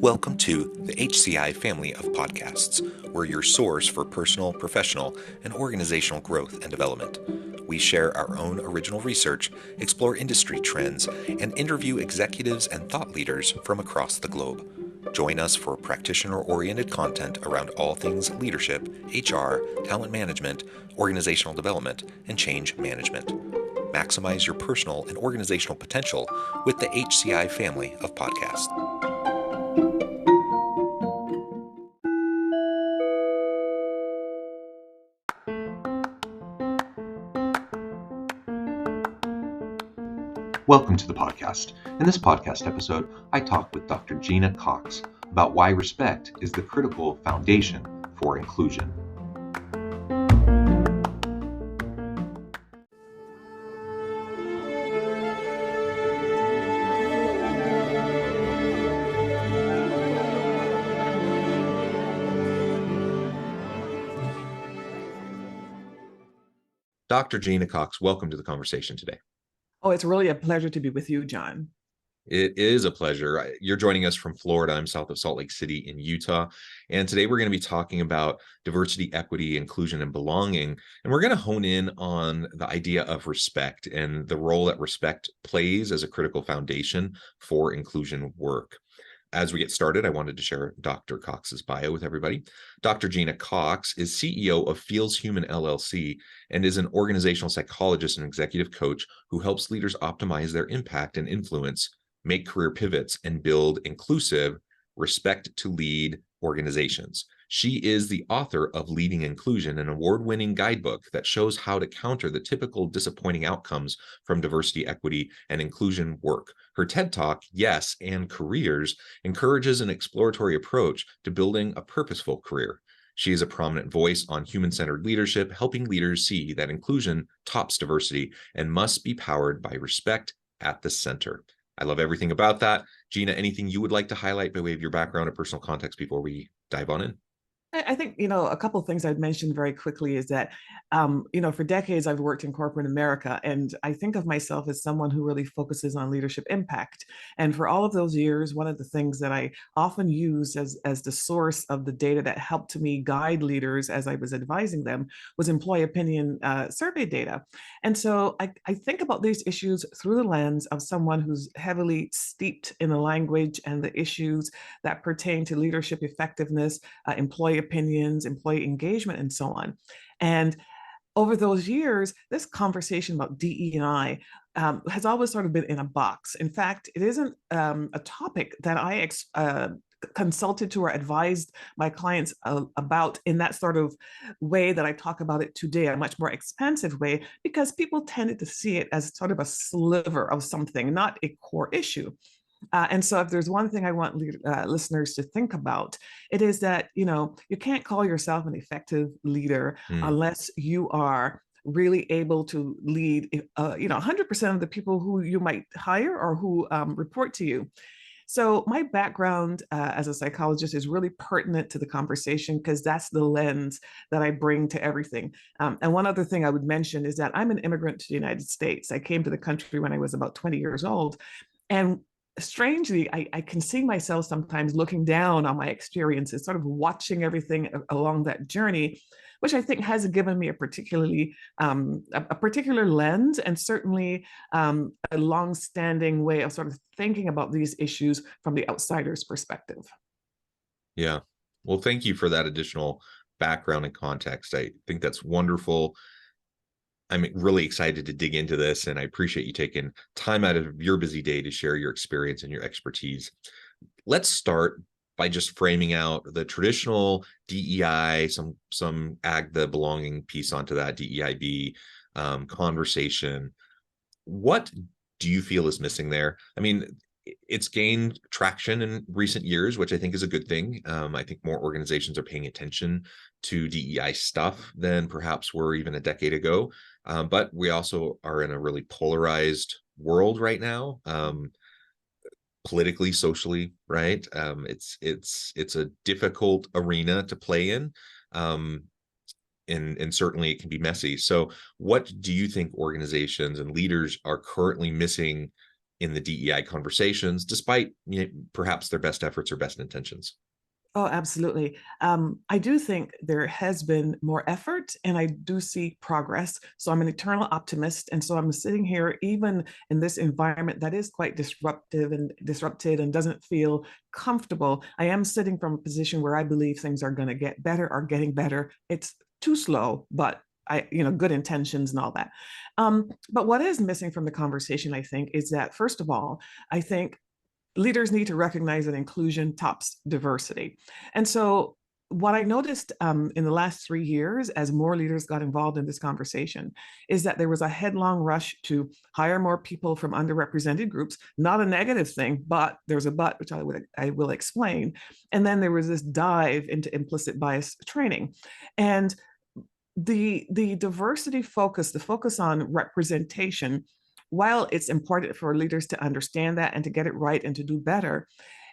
Welcome to the HCI family of podcasts. We're your source for personal, professional, and organizational growth and development. We share our own original research, explore industry trends, and interview executives and thought leaders from across the globe. Join us for practitioner-oriented content around all things leadership, HR, talent management, organizational development, and change management. Maximize your personal and organizational potential with the HCI family of podcasts. Welcome to the podcast. In this podcast episode, I talk with Dr. Gena Cox about why respect is the critical foundation for inclusion. Dr. Gena Cox, welcome to the conversation today. Oh, it's really a pleasure to be with you, John. It is a pleasure. You're joining us from Florida. I'm south of Salt Lake City in Utah. And today we're going to be talking about diversity, equity, inclusion, and belonging. And we're going to hone in on the idea of respect and the role that respect plays as a critical foundation for inclusion work. As we get started, I wanted to share Dr. Cox's bio with everybody. Dr. Gena Cox is CEO of Feels Human LLC and is an organizational psychologist and executive coach who helps leaders optimize their impact and influence, make career pivots, and build inclusive, respect to lead organizations. She is the author of Leading Inclusion, an award-winning guidebook that shows how to counter the typical disappointing outcomes from diversity, equity, and inclusion work. Her TED Talk, Yes and Careers, encourages an exploratory approach to building a purposeful career. She is a prominent voice on human-centered leadership, helping leaders see that inclusion tops diversity and must be powered by respect at the center. I love everything about that. Gena, anything you would like to highlight by way of your background or personal context before we dive on in? I think, a couple of things I'd mention very quickly is that, for decades I've worked in corporate America, and I think of myself as someone who really focuses on leadership impact. And for all of those years, one of the things that I often used as the source of the data that helped me guide leaders as I was advising them was employee opinion survey data. And so I think about these issues through the lens of someone who's heavily steeped in the language and the issues that pertain to leadership effectiveness, employee opinions, employee engagement, and so on. And over those years, this conversation about DE&I has always sort of been in a box. In fact, it isn't a topic that I consulted to or advised my clients about in that sort of way that I talk about it today, a much more expansive way, because people tended to see it as sort of a sliver of something, not a core issue. And so if there's one thing I want listeners to think about, it is that, you can't call yourself an effective leader unless you are really able to lead, 100% of the people who you might hire or who report to you. So my background as a psychologist is really pertinent to the conversation because that's the lens that I bring to everything. And one other thing I would mention is that I'm an immigrant to the United States. I came to the country when I was about 20 years old. And strangely, I can see myself sometimes looking down on my experiences, sort of watching everything along that journey, which I think has given me a particular lens and certainly a long-standing way of sort of thinking about these issues from the outsider's perspective. Yeah. Well, thank you for that additional background and context. I think that's wonderful. I'm really excited to dig into this, and I appreciate you taking time out of your busy day to share your experience and your expertise. Let's start by just framing out the traditional DEI, some add the belonging piece onto that, DEIB conversation. What do you feel is missing there? I mean, it's gained traction in recent years, which I think is a good thing. I think more organizations are paying attention to DEI stuff than perhaps were even a decade ago. But we also are in a really polarized world right now, politically, socially, right? It's a difficult arena to play in. And certainly it can be messy. So what do you think organizations and leaders are currently missing in the DEI conversations, despite perhaps their best efforts or best intentions? Oh, absolutely. I do think there has been more effort and I do see progress. So I'm an eternal optimist. And so I'm sitting here, even in this environment that is quite disrupted and doesn't feel comfortable. I am sitting from a position where I believe things are going to get better, are getting better. It's too slow, but good intentions and all that. But what is missing from the conversation, I think, is that, first of all, I think leaders need to recognize that inclusion tops diversity. And so what I noticed in the last 3 years, as more leaders got involved in this conversation, is that there was a headlong rush to hire more people from underrepresented groups. Not a negative thing, but there's a but, which I will explain. And then there was this dive into implicit bias training. And the diversity focus, the focus on representation, while it's important for leaders to understand that and to get it right and to do better,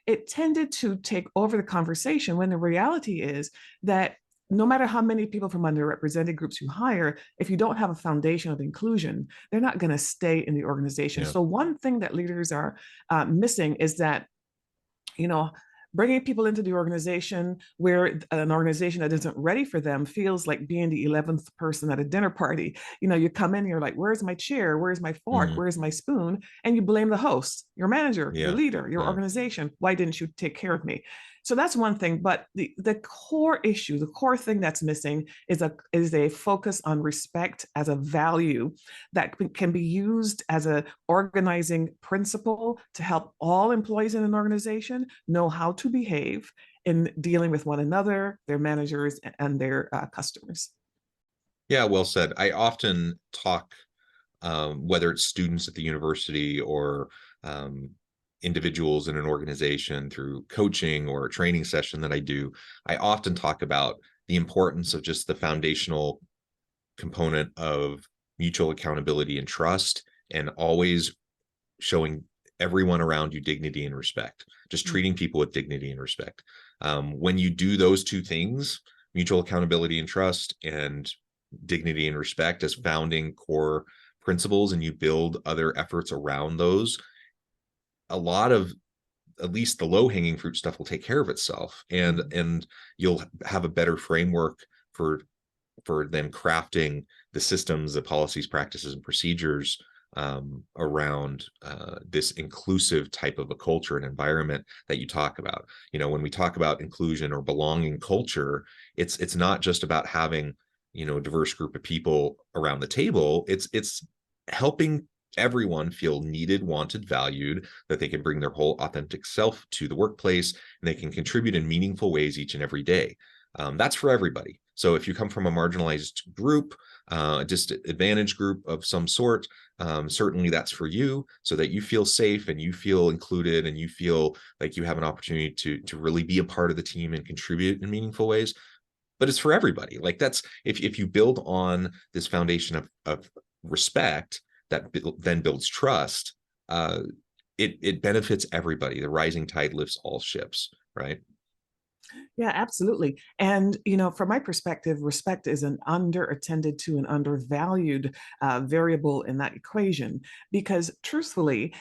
it tended to take over the conversation when the reality is that no matter how many people from underrepresented groups you hire, if you don't have a foundation of inclusion, they're not going to stay in the organization. Yeah. So one thing that leaders are missing is that, bringing people into the organization where an organization that isn't ready for them feels like being the 11th person at a dinner party. You come in and you're like, where's my chair? Where's my fork? Where's my spoon? And you blame the host, your manager, your leader, your organization. Why didn't you take care of me? So that's one thing. But the core issue, the core thing that's missing is a focus on respect as a value that can be used as an organizing principle to help all employees in an organization know how to behave in dealing with one another, their managers, and their customers. Yeah, well said. I often talk, whether it's students at the university or individuals in an organization through coaching or a training session that I do, I often talk about the importance of just the foundational component of mutual accountability and trust, and always showing everyone around you dignity and respect, just treating people with dignity and respect. When you do those two things, mutual accountability and trust, and dignity and respect as founding core principles, and you build other efforts around those, a lot of, at least the low-hanging fruit stuff, will take care of itself, and you'll have a better framework for then crafting the systems, the policies, practices, and procedures around this inclusive type of a culture and environment that you talk about. When we talk about inclusion or belonging culture, it's not just about having a diverse group of people around the table. It's helping everyone feel needed, wanted, valued, that they can bring their whole authentic self to the workplace, and they can contribute in meaningful ways each and every day. That's for everybody. So if you come from a marginalized group, a disadvantaged group of some sort, certainly that's for you, so that you feel safe and you feel included and you feel like you have an opportunity to really be a part of the team and contribute in meaningful ways. But it's for everybody. Like, that's, if you build on this foundation of respect that then builds trust, it benefits everybody. The rising tide lifts all ships, right? Yeah, absolutely. And, from my perspective, respect is an underattended to and undervalued variable in that equation, because truthfully,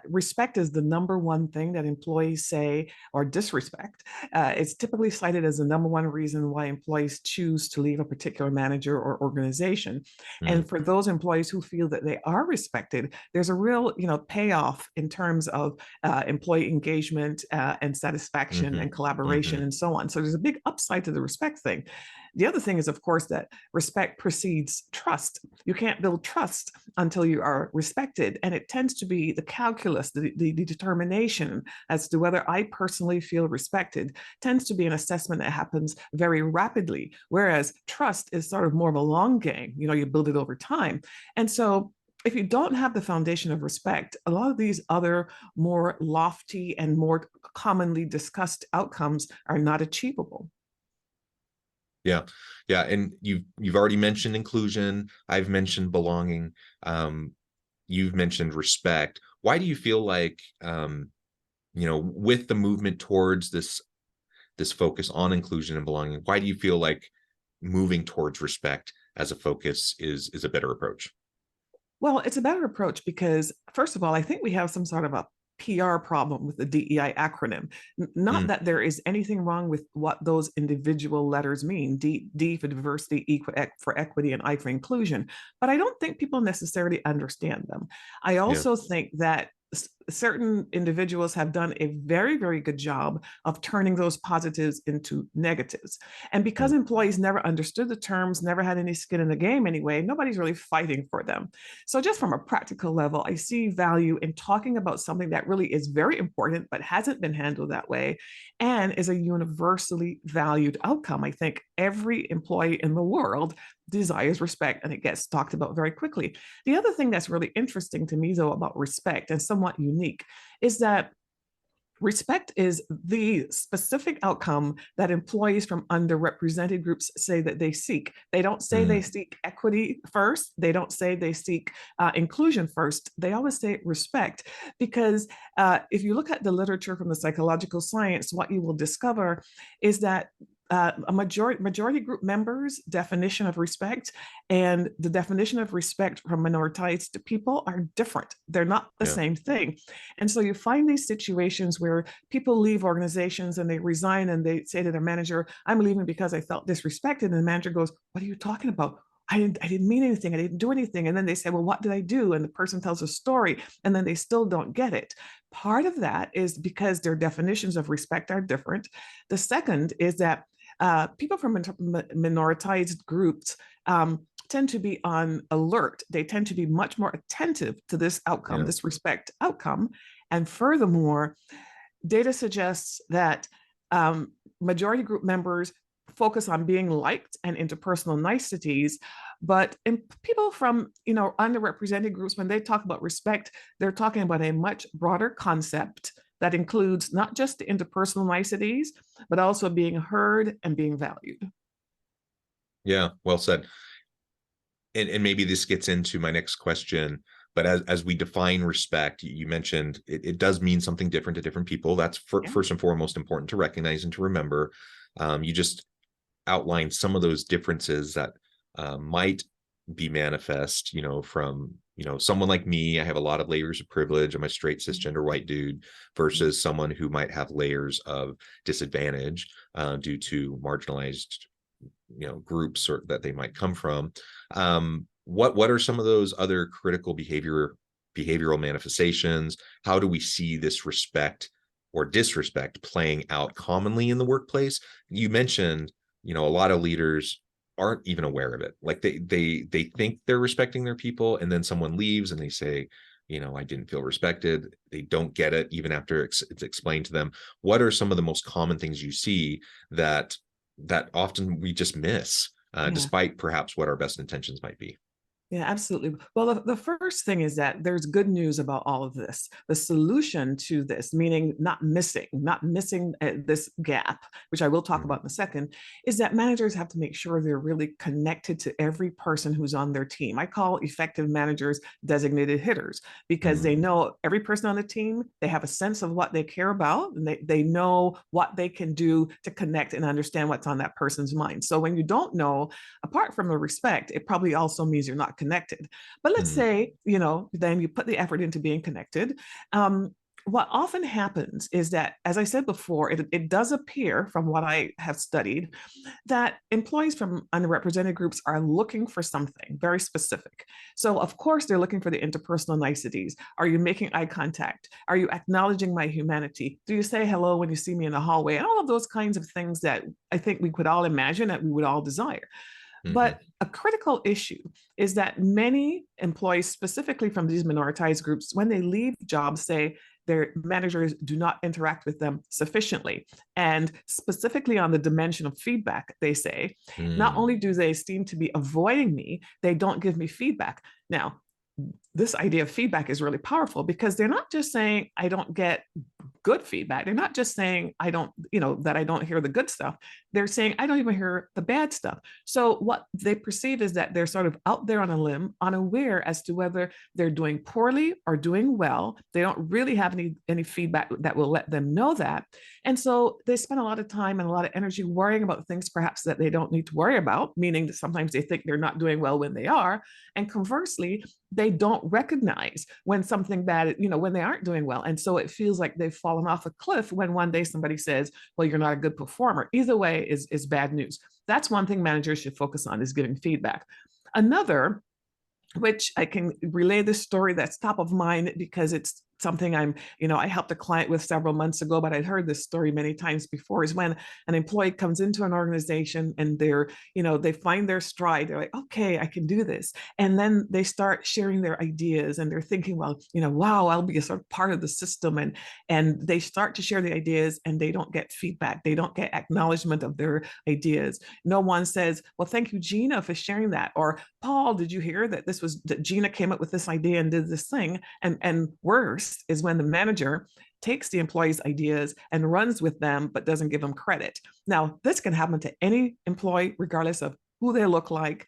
respect is the number one thing that employees say or disrespect. It's typically cited as the number one reason why employees choose to leave a particular manager or organization. And for those employees who feel that they are respected, there's a real, payoff in terms of employee engagement and satisfaction and collaboration and so on. So there's a big upside to the respect thing. The other thing is, of course, that respect precedes trust. You can't build trust until you are respected. And it tends to be the calculus, the determination as to whether I personally feel respected tends to be an assessment that happens very rapidly. Whereas trust is sort of more of a long game. You build it over time. And so if you don't have the foundation of respect, a lot of these other more lofty and more commonly discussed outcomes are not achievable. Yeah. And you've already mentioned inclusion. I've mentioned belonging. You've mentioned respect. Why do you feel like, with the movement towards this focus on inclusion and belonging, why do you feel like moving towards respect as a focus is a better approach? Well, it's a better approach because, first of all, I think we have some sort of a PR problem with the DEI acronym. Not Mm, that there is anything wrong with what those individual letters mean, D for diversity, E for equity, and I for inclusion, but I don't think people necessarily understand them. I yeah. also think that certain individuals have done a very, very good job of turning those positives into negatives. And because Mm, employees never understood the terms, never had any skin in the game anyway, nobody's really fighting for them. So, just from a practical level, I see value in talking about something that really is very important, but hasn't been handled that way and is a universally valued outcome. I think every employee in the world desires respect, and it gets talked about very quickly. The other thing that's really interesting to me, though, about respect and somewhat unique is that respect is the specific outcome that employees from underrepresented groups say that they seek. They don't say they mm, seek equity first. They don't say they seek inclusion first. They always say respect because if you look at the literature from the psychological science, what you will discover is that a majority group members' definition of respect and the definition of respect from minoritized people are different. They're not the yeah. same thing. And so you find these situations where people leave organizations and they resign and they say to their manager, I'm leaving because I felt disrespected. And the manager goes, what are you talking about? I didn't mean anything. I didn't do anything. And then they say, well, what did I do? And the person tells a story and then they still don't get it. Part of that is because their definitions of respect are different. The second is that people from minoritized groups tend to be on alert. They tend to be much more attentive to this outcome, Yeah. this respect outcome. And furthermore, data suggests that majority group members focus on being liked and interpersonal niceties, but in people from underrepresented groups, when they talk about respect, they're talking about a much broader concept that includes not just the interpersonal niceties, but also being heard and being valued. Yeah. Well said. And maybe this gets into my next question, but as we define respect, you mentioned it does mean something different to different people. That's Yeah. first and foremost important to recognize and to remember. You just outlined some of those differences that might be manifest, from, someone like me. I have a lot of layers of privilege. I'm a straight cisgender white dude versus someone who might have layers of disadvantage due to marginalized groups or that they might come from. What are some of those other critical behavioral manifestations? How do we see this respect or disrespect playing out commonly in the workplace? You mentioned a lot of leaders aren't even aware of it. Like they think they're respecting their people, and then someone leaves and they say, I didn't feel respected. They don't get it even after it's explained to them. What are some of the most common things you see that often we just miss, Yeah. despite perhaps what our best intentions might be? Yeah, absolutely. Well, the first thing is that there's good news about all of this. The solution to this, meaning not missing this gap, which I will talk Mhm. about in a second, is that managers have to make sure they're really connected to every person who's on their team. I call effective managers designated hitters because Mm, they know every person on the team, they have a sense of what they care about, and they know what they can do to connect and understand what's on that person's mind. So when you don't know, apart from the respect, it probably also means you're not connected. But let's mm, say, then you put the effort into being connected. What often happens is that, as I said before, it does appear from what I have studied that employees from underrepresented groups are looking for something very specific. So, of course, they're looking for the interpersonal niceties. Are you making eye contact? Are you acknowledging my humanity? Do you say hello when you see me in the hallway? And all of those kinds of things that I think we could all imagine that we would all desire. mhm, But a critical issue is that many employees, specifically from these minoritized groups, when they leave jobs, say their managers do not interact with them sufficiently. And specifically on the dimension of feedback, they say, not mm, only do they seem to be avoiding me, they don't give me feedback. Now, this idea of feedback is really powerful because they're not just saying, I don't get good feedback. They're not just saying that I don't hear the good stuff. They're saying I don't even hear the bad stuff. So what they perceive is that they're sort of out there on a limb, unaware as to whether they're doing poorly or doing well. They don't really have any feedback that will let them know that. And so they spend a lot of time and a lot of energy worrying about things perhaps that they don't need to worry about, meaning that sometimes they think they're not doing well when they are. And conversely, they don't recognize when something bad, when they aren't doing well. And so it feels like they've fallen off a cliff when one day somebody says, well, you're not a good performer. Either way is bad news. That's one thing managers should focus on, is giving feedback. Another, which I can relay this story that's top of mind because it's something I helped a client with several months ago, but I'd heard this story many times before, is when an employee comes into an organization and they find their stride. They're like, okay, I can do this. And then they start sharing their ideas and they're thinking, well, wow, I'll be a sort of part of the system. And they start to share the ideas and they don't get feedback. They don't get acknowledgement of their ideas. No one says, well, thank you, Gena, for sharing that. Or, Paul, did you hear that that Gena came up with this idea and did this thing? And worse is when the manager takes the employee's ideas and runs with them, but doesn't give them credit. Now, this can happen to any employee, regardless of who they look like,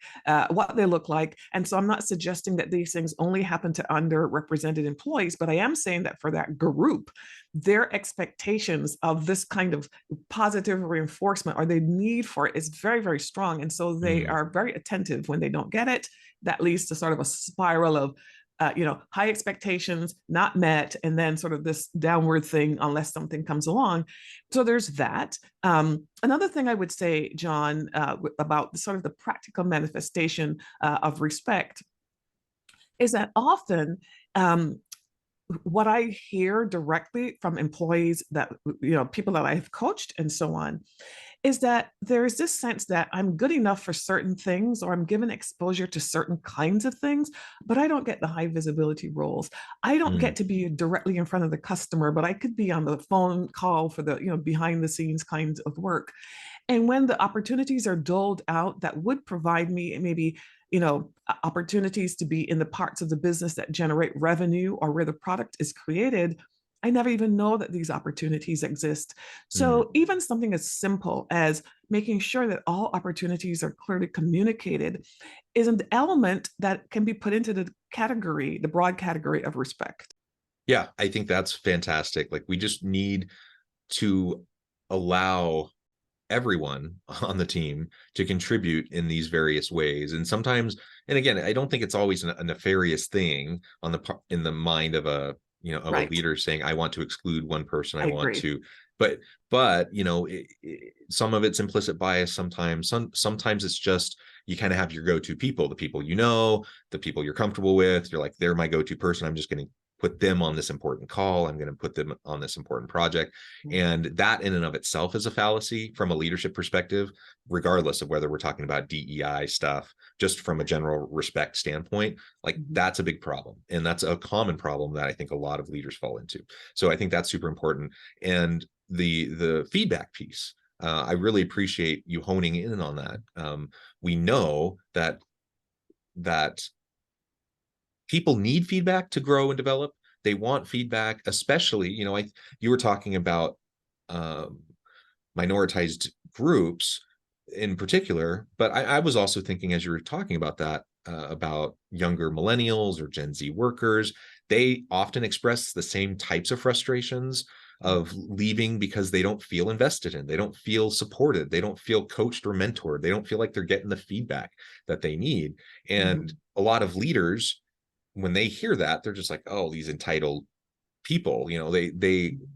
what they look like. And so I'm not suggesting that these things only happen to underrepresented employees, but I am saying that for that group, their expectations of this kind of positive reinforcement, or the need for it, is very, very strong. And so they are very attentive when they don't get it. That leads to sort of a spiral of high expectations not met, and then sort of this downward thing unless something comes along. So there's that. Another thing I would say, John, about sort of the practical manifestation of respect is that often what I hear directly from employees that, people that I've coached and so on, is that there is this sense that I'm good enough for certain things, or I'm given exposure to certain kinds of things, but I don't get the high visibility roles. I don't get to be directly in front of the customer, but I could be on the phone call for the, behind the scenes kinds of work. And when the opportunities are doled out that would provide me maybe opportunities to be in the parts of the business that generate revenue or where the product is created, I never even know that these opportunities exist. So even something as simple as making sure that all opportunities are clearly communicated is an element that can be put into the broad category of respect. Yeah, I think that's fantastic. Like, we just need to allow everyone on the team to contribute in these various ways. And sometimes, and again, I don't think it's always a nefarious thing in the mind of a Right. a leader saying, I want to exclude one person. I want agree. to, but some of it's implicit bias. Sometimes it's just, you kind of have your go-to people, the people the people you're comfortable with. You're like, they're my go-to person. I'm just going to put them on this important call. I'm going to put them on this important project. And that in and of itself is a fallacy from a leadership perspective, regardless of whether we're talking about DEI stuff, just from a general respect standpoint. Like, that's a big problem. And that's a common problem that I think a lot of leaders fall into. So I think that's super important. And the feedback piece, I really appreciate you honing in on that. We know that people need feedback to grow and develop. They want feedback, especially, you were talking about minoritized groups in particular, but I was also thinking, as you were talking about that, about younger millennials or Gen Z workers. They often express the same types of frustrations of leaving because they don't feel invested in, they don't feel supported, they don't feel coached or mentored, they don't feel like they're getting the feedback that they need. And a lot of leaders, when they hear that, they're just like, oh, these entitled people,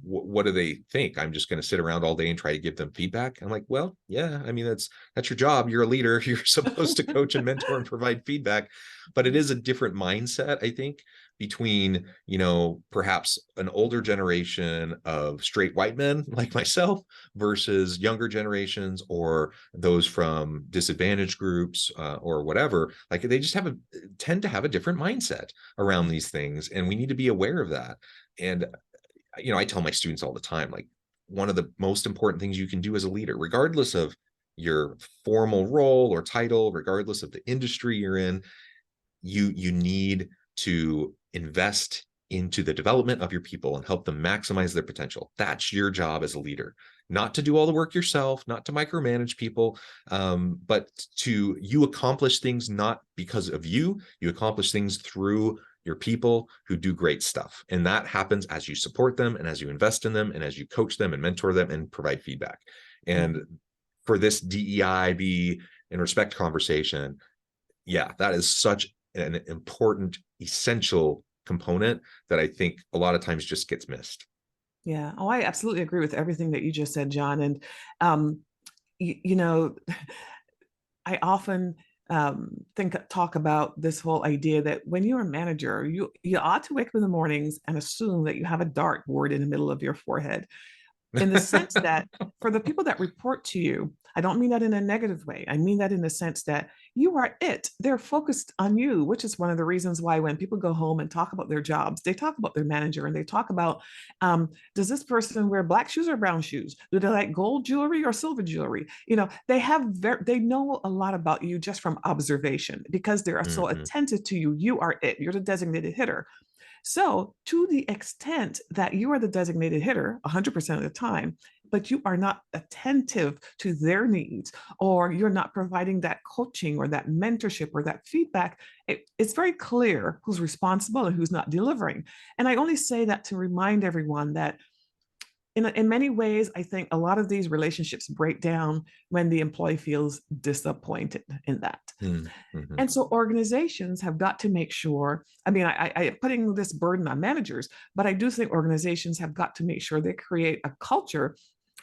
what do they think? I'm just going to sit around all day and try to give them feedback. I'm like, well, yeah, I mean, that's your job. You're a leader. You're supposed to coach and mentor and provide feedback. But it is a different mindset, I think, between, perhaps an older generation of straight white men like myself versus younger generations or those from disadvantaged groups or whatever. Like, they just tend to have a different mindset around these things. And we need to be aware of that. And, I tell my students all the time, like, one of the most important things you can do as a leader, regardless of your formal role or title, regardless of the industry you're in, you need to invest into the development of your people and help them maximize their potential. That's your job as a leader, not to do all the work yourself, not to micromanage people, but you accomplish things not because of you accomplish things through your people who do great stuff. And that happens as you support them and as you invest in them and as you coach them and mentor them and provide feedback. And for this DEIB and respect conversation, yeah, that is such an important, essential component that I think a lot of times just gets missed. Yeah. Oh, I absolutely agree with everything that you just said, John. And, you know, I often talk about this whole idea that when you're a manager, you ought to wake up in the mornings and assume that you have a dartboard in the middle of your forehead, in the sense that for the people that report to you, I don't mean that in a negative way. I mean that in the sense that you are it. They're focused on you, which is one of the reasons why when people go home and talk about their jobs, they talk about their manager and they talk about, does this person wear black shoes or brown shoes? Do they like gold jewelry or silver jewelry? They know a lot about you just from observation because they're so attentive to you. You are it. You're the designated hitter. So, to the extent that you are the designated hitter 100% of the time, but you are not attentive to their needs, or you're not providing that coaching or that mentorship or that feedback, it's very clear who's responsible and who's not delivering. And I only say that to remind everyone that in many ways, I think a lot of these relationships break down when the employee feels disappointed in that. Mm-hmm. And so organizations have got to make sure, I mean, I putting this burden on managers, but I do think organizations have got to make sure they create a culture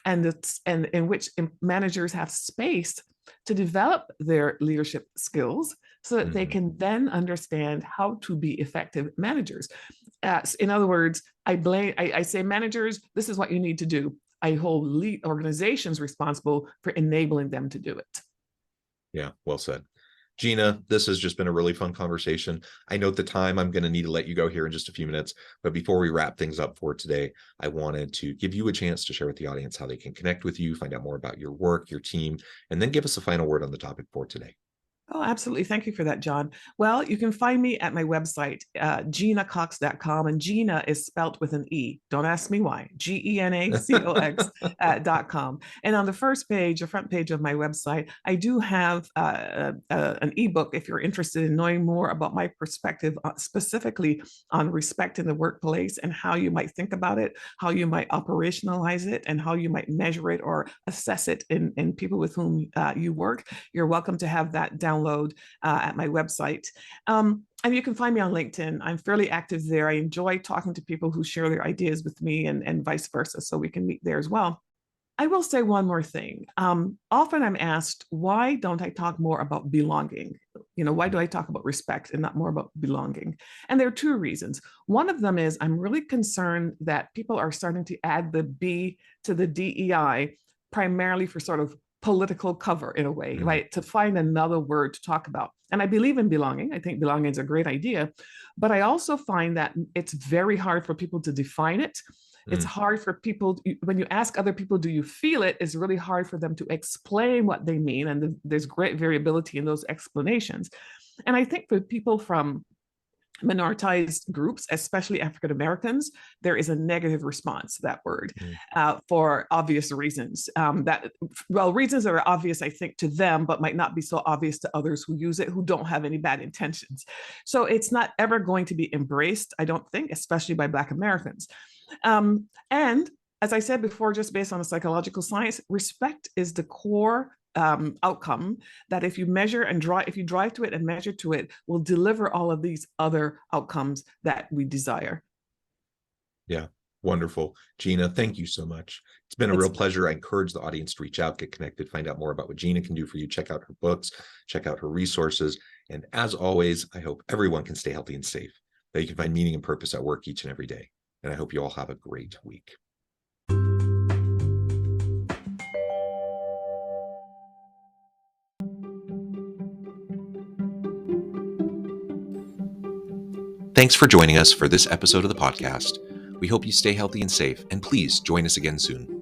and in which managers have space to develop their leadership skills so that they can then understand how to be effective managers. In other words, I say, managers, this is what you need to do. I hold lead organizations responsible for enabling them to do it. Yeah, well said. Gena, this has just been a really fun conversation. I note the time. I'm going to need to let you go here in just a few minutes. But before we wrap things up for today, I wanted to give you a chance to share with the audience how they can connect with you, find out more about your work, your team, and then give us a final word on the topic for today. Oh, absolutely. Thank you for that, John. Well, you can find me at my website, genacox.com, and Gena is spelt with an E. Don't ask me why. GENACOX.com. And on the front page of my website, I do have an ebook if you're interested in knowing more about my perspective specifically on respect in the workplace and how you might think about it, how you might operationalize it, and how you might measure it or assess it in people with whom you work. You're welcome to have that download at my website. And you can find me on LinkedIn. I'm fairly active there. I enjoy talking to people who share their ideas with me and vice versa. So we can meet there as well. I will say one more thing. Often I'm asked, why don't I talk more about belonging? Why do I talk about respect and not more about belonging? And there are two reasons. One of them is I'm really concerned that people are starting to add the B to the DEI primarily for sort of political cover in a way, right? To find another word to talk about. And I believe in belonging. I think belonging is a great idea, but I also find that it's very hard for people to define it. It's hard for people, when you ask other people, do you feel it? It's really hard for them to explain what they mean. And there's great variability in those explanations. And I think for people from minoritized groups, especially African Americans, there is a negative response to that word for obvious reasons. Reasons that are obvious, I think, to them, but might not be so obvious to others who use it, who don't have any bad intentions. So it's not ever going to be embraced, I don't think, especially by Black Americans. And as I said before, just based on the psychological science, respect is the core outcome that if you drive to it and measure to it, will deliver all of these other outcomes that we desire. Yeah, wonderful. Gena, thank you so much. It's been a real pleasure. I encourage the audience to reach out, get connected, find out more about what Gena can do for you. Check out her books, check out her resources. And as always, I hope everyone can stay healthy and safe, that you can find meaning and purpose at work each and every day. And I hope you all have a great week. Thanks for joining us for this episode of the podcast. We hope you stay healthy and safe, and please join us again soon.